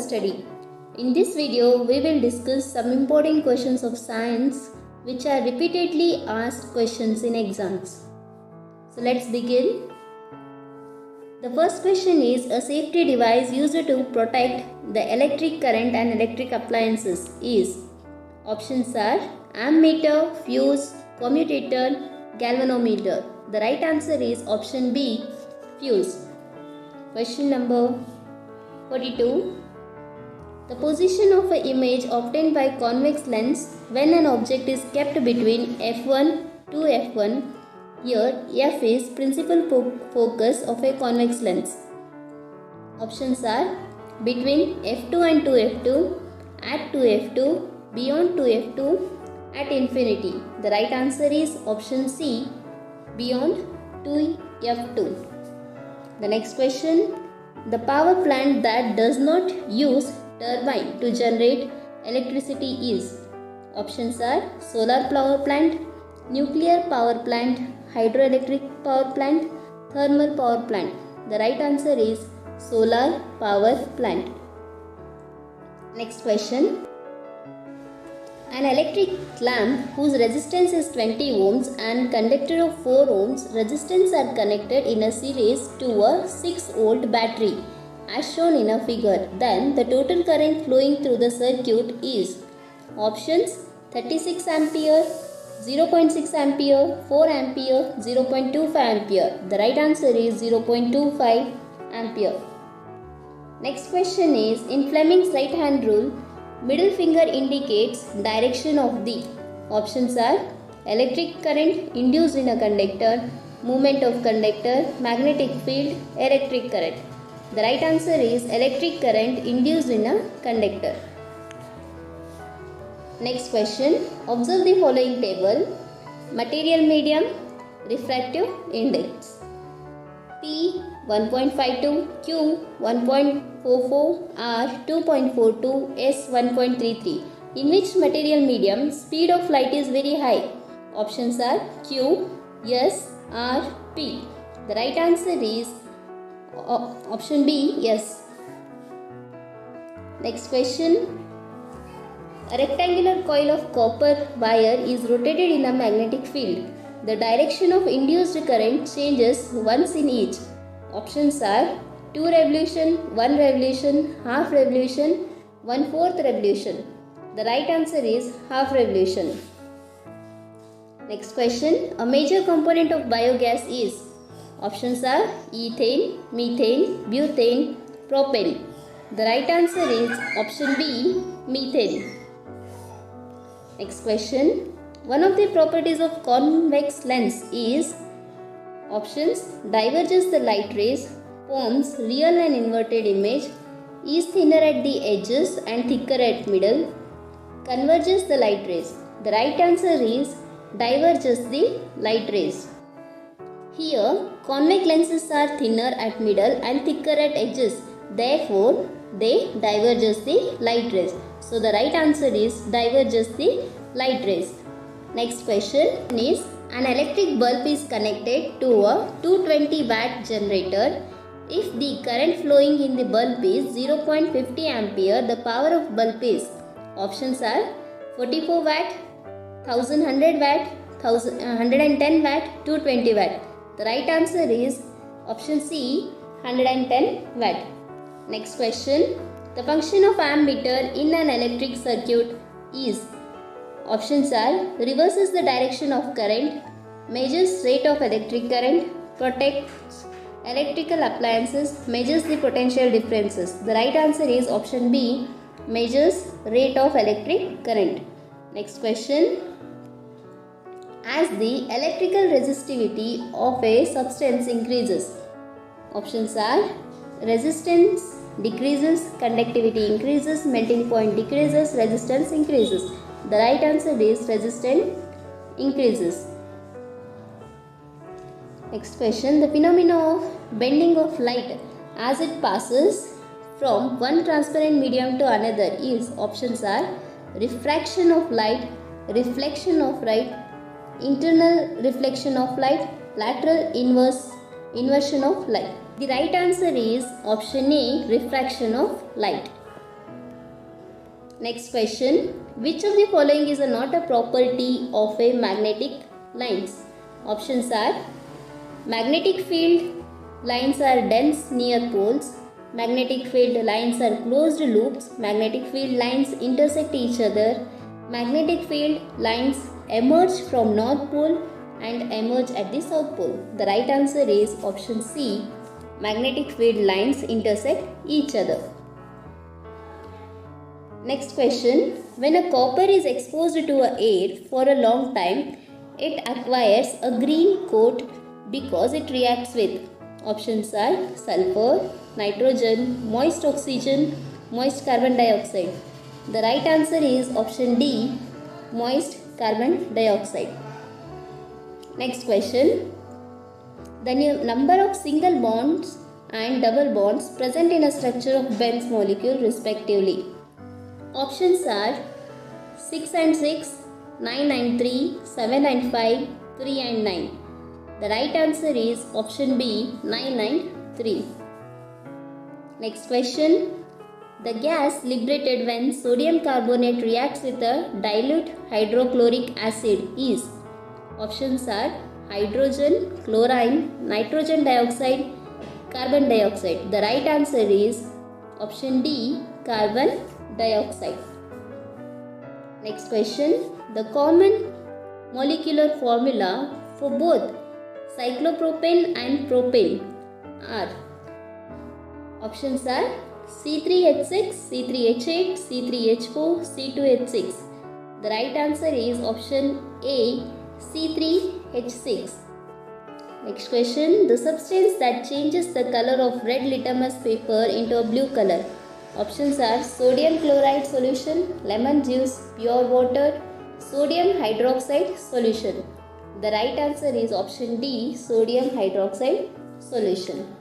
study. In this video, we will discuss some important questions of science which are repeatedly asked questions in exams. So let's begin. The first question is a safety device used to protect the electric current and electric appliances is. Options are ammeter, fuse, commutator, galvanometer. The right answer is option B, fuse. Question number 42. The position of an image obtained by convex lens when an object is kept between f1 to f1. Here, f is principal focus of a convex lens. Options are between f2 and 2f2, at 2f2, beyond 2f2, at infinity. The right answer is option C, beyond 2f2. The next question. The power plant that does not use turbine to generate electricity is. Options are solar power plant, nuclear power plant, hydroelectric power plant, thermal power plant. The right answer is solar power plant. Next question. An electric lamp whose resistance is 20 ohms and conductor of 4 ohms resistance are connected in a series to a 6 volt battery as shown in a figure. Then the total current flowing through the circuit is. Options 36 ampere, 0.6 ampere, 4 ampere, 0.25 ampere. The right answer is 0.25 ampere. Next question is in Fleming's right hand rule, middle finger indicates direction of the. Options are electric current induced in a conductor, movement of conductor, magnetic field, electric current. The right answer is electric current induced in a conductor. Next question. Observe the following table. Material medium, refractive index. P 1.52, Q 1.44, R 2.42, S 1.33. In which material medium speed of light is very high? Options are Q, S, R, P. The right answer is option B, yes. Next question. A rectangular coil of copper wire is rotated in a magnetic field. The direction of induced current changes once in each. Options are 2 revolution, 1 revolution, half revolution, 1/4 revolution. The right answer is half revolution. Next question. A major component of biogas is. Options are ethane, methane, butane, propane. The right answer is option B, methane. Next question. One of the properties of convex lens is. Options diverges the light rays, forms real and inverted image, is thinner at the edges and thicker at middle, converges the light rays. The right answer is diverges the light rays. Here, convex lenses are thinner at middle and thicker at edges. Therefore, they diverges the light rays. So, the right answer is diverges the light rays. Next question is an electric bulb is connected to a 220 watt generator. If the current flowing in the bulb is 0.50 ampere, the power of bulb is. Options are 44 watt, 1100 watt, 110 watt, 220 watt. The right answer is option C, 110 watt. Next question. The function of ammeter in an electric circuit is. Options are reverses the direction of current, measures rate of electric current, protects electrical appliances, measures the potential differences. The right answer is option B, measures rate of electric current. Next question. As the electrical resistivity of a substance increases. Options are resistance decreases, conductivity increases, melting point decreases, resistance increases. The right answer is resistance increases. Next question. The phenomena of bending of light as it passes from one transparent medium to another is. Options are refraction of light, reflection of light, internal reflection of light, lateral inversion of light. The right answer is option A, refraction of light. Next question. Which of the following is not a property of a magnetic lines? Options are: magnetic field lines are dense near poles, magnetic field lines are closed loops, magnetic field lines intersect each other, magnetic field lines emerge from North Pole and emerge at the South Pole. The right answer is option C. Magnetic field lines intersect each other. Next question. When a copper is exposed to air for a long time, it acquires a green coat because it reacts with. Options are sulfur, nitrogen, moist oxygen, moist carbon dioxide. The right answer is option D, moist carbon dioxide. Next question. The number of single bonds and double bonds present in a structure of Benz molecule respectively. Options are 6 and 6, 9 and 3, 7 and 5, 3 and 9. The right answer is option B, 9 and 3. Next question. The gas liberated when sodium carbonate reacts with a dilute hydrochloric acid is. Options are hydrogen, chlorine, nitrogen dioxide, carbon dioxide. The right answer is option D, carbon dioxide. Next question. The common molecular formula for both cyclopropane and propane are. Options are C3H6, C3H8, C3H4, C2H6. The right answer is option A, C3H6. Next question. The substance that changes the color of red litmus paper into a blue color. Options are sodium chloride solution, lemon juice, pure water, sodium hydroxide solution. The right answer is option D, sodium hydroxide solution.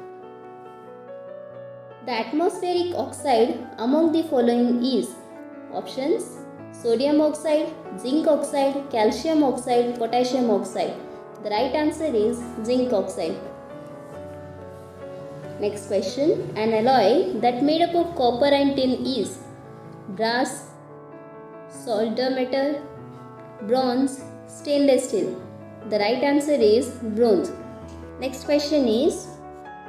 The atmospheric oxide among the following is. Options: sodium oxide, zinc oxide, calcium oxide, potassium oxide. The right answer is zinc oxide. Next question. An alloy that made up of copper and tin is brass, solder metal, bronze, stainless steel. The right answer is bronze. Next question is,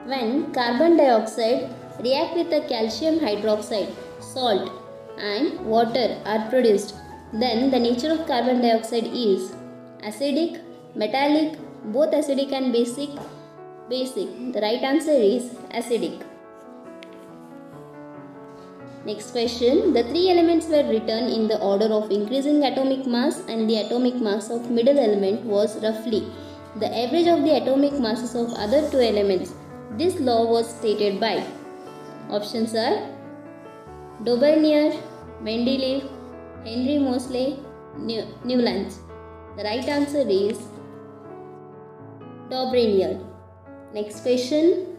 when carbon dioxide react with the calcium hydroxide, salt and water are produced, then the nature of carbon dioxide is acidic, metallic, both acidic and basic. The right answer is acidic. Next question. The three elements were written in the order of increasing atomic mass, and the atomic mass of middle element was roughly the average of the atomic masses of other two elements. This law was stated by. Options are Daubrenier, Mendeleev, Henry Moseley, Newlands. The right answer is Daubrenier. Next question.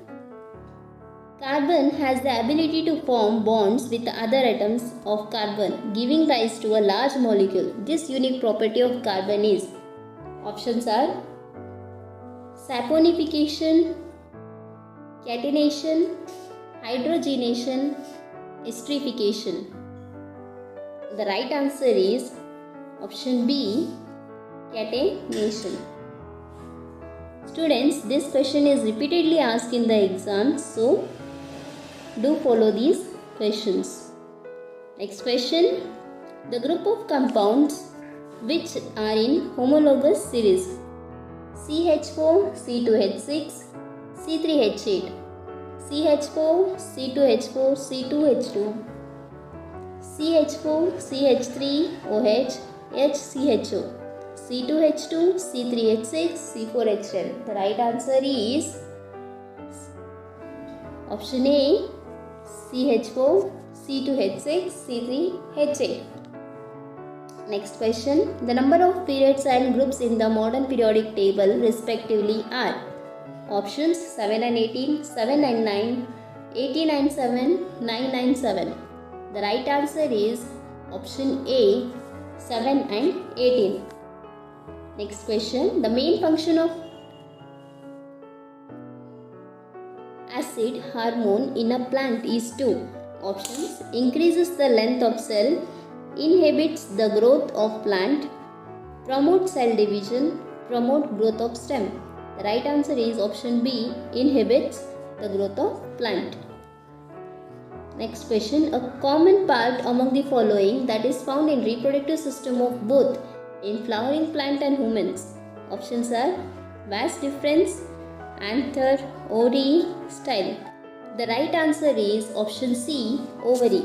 Carbon has the ability to form bonds with other atoms of carbon, giving rise to a large molecule. This unique property of carbon is. Options are saponification, catenation, hydrogenation, esterification. The right answer is option B, catenation. Students, this question is repeatedly asked in the exam, so do follow these questions. Next question. The group of compounds which are in homologous series CH4, C2H6, C3H8, CH4, C2H4, C2H2, CH4, CH3OH, HCHO, C2H2, C3H6, C4H10. The right answer is option A, CH4, C2H6, C3H8. Next question. The number of periods and groups in the modern periodic table respectively are. Options 7 and 18, 7 and 9, 18 and 7, 9 and 7. The right answer is option A, 7 and 18. Next question. The main function of acid hormone in a plant is to. Options: increases the length of cell, inhibits the growth of plant, promote cell division, promote growth of stem. The right answer is option B, inhibits the growth of plant. Next question, a common part among the following that is found in reproductive system of both in flowering plant and humans. Options are vas deferens, anther, ovary, style. The right answer is option C, ovary.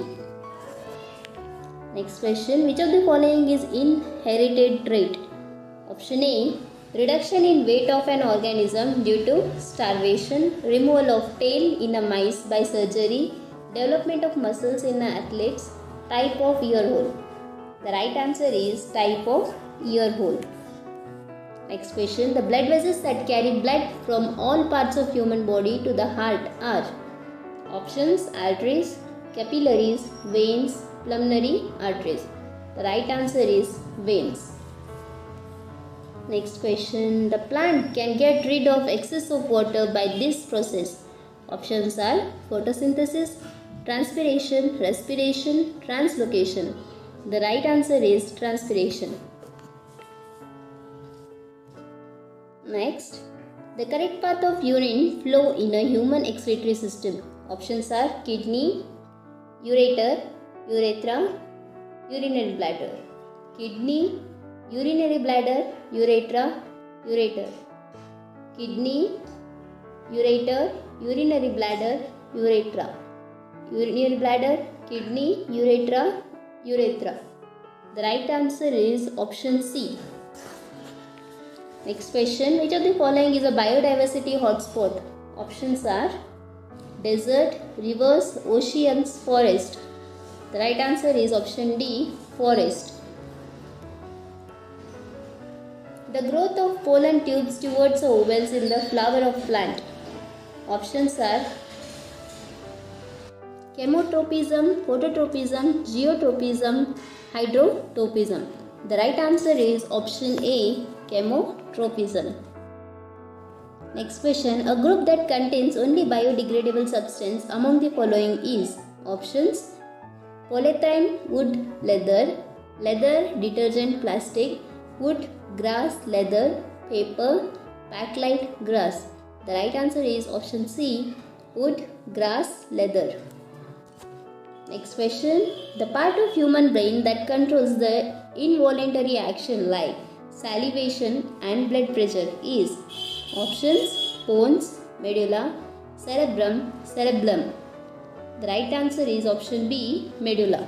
Next question, which of the following is inherited trait? Option A, reduction in weight of an organism due to starvation, removal of tail in a mice by surgery, development of muscles in athletes, type of ear hole. The right answer is type of ear hole. Next question, the blood vessels that carry blood from all parts of human body to the heart are. Options, arteries, capillaries, veins, pulmonary arteries. The right answer is veins. Next question, the plant can get rid of excess of water by this process. Options are photosynthesis, transpiration, respiration, translocation. The right answer is transpiration. Next, the correct path of urine flow in a human excretory system. Options are kidney, ureter, urethra, urinary bladder. Kidney, urinary bladder, urethra, ureter. Kidney, ureter, urinary bladder, urethra. Urinary bladder, kidney, urethra, urethra. The right answer is option C. Next question, which of the following is a biodiversity hotspot? Options are desert, rivers, oceans, forest. The right answer is option D, forest. The growth of pollen tubes towards the ovals in the flower of plant. Options are chemotropism, phototropism, geotropism, hydrotropism. The right answer is option A, chemotropism. Next question, a group that contains only biodegradable substance among the following is. Options, polythene, wood, leather, leather, detergent, plastic, wood, grass, leather, paper, bakelite, grass. The right answer is option C, wood, grass, leather. Next question, the part of human brain that controls the involuntary action like salivation and blood pressure is. Options, pons, medulla, cerebrum, cerebellum. The right answer is option B, medulla.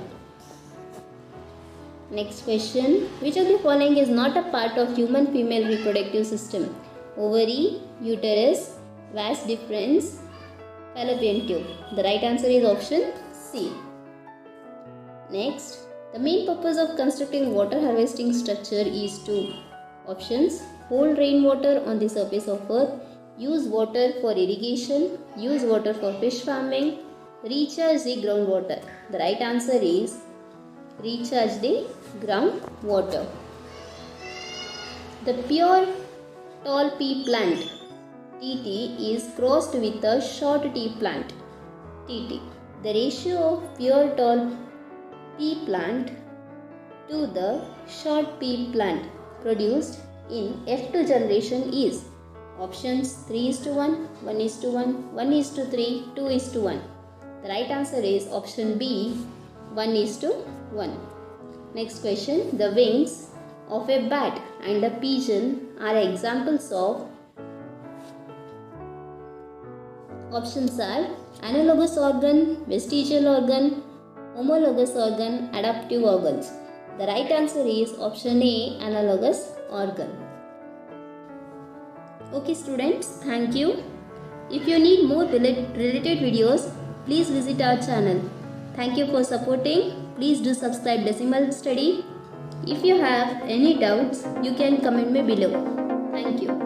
Next question, which of the following is not a part of human female reproductive system? Ovary, uterus, vas deferens, fallopian tube. The right answer is option C. Next, the main purpose of constructing water harvesting structure is to. Options, hold rainwater on the surface of earth, use water for irrigation, use water for fish farming, recharge the groundwater. The right answer is recharge the groundwater. The pure tall pea plant TT is crossed with a short tea plant TT. The ratio of pure tall pea plant to the short pea plant produced in F2 generation is. Options, 3:1, 1:1, 1:3, 2:1. The right answer is option B, 1:1. Next question, the wings of a bat and a pigeon are examples of. Options are analogous organ, vestigial organ, homologous organ, adaptive organs. The right answer is option A, analogous organ. Okay students, thank you. If you need more related videos, please visit our channel. Thank you for supporting. Please do subscribe Decimal Study. If you have any doubts, you can comment me below. Thank you.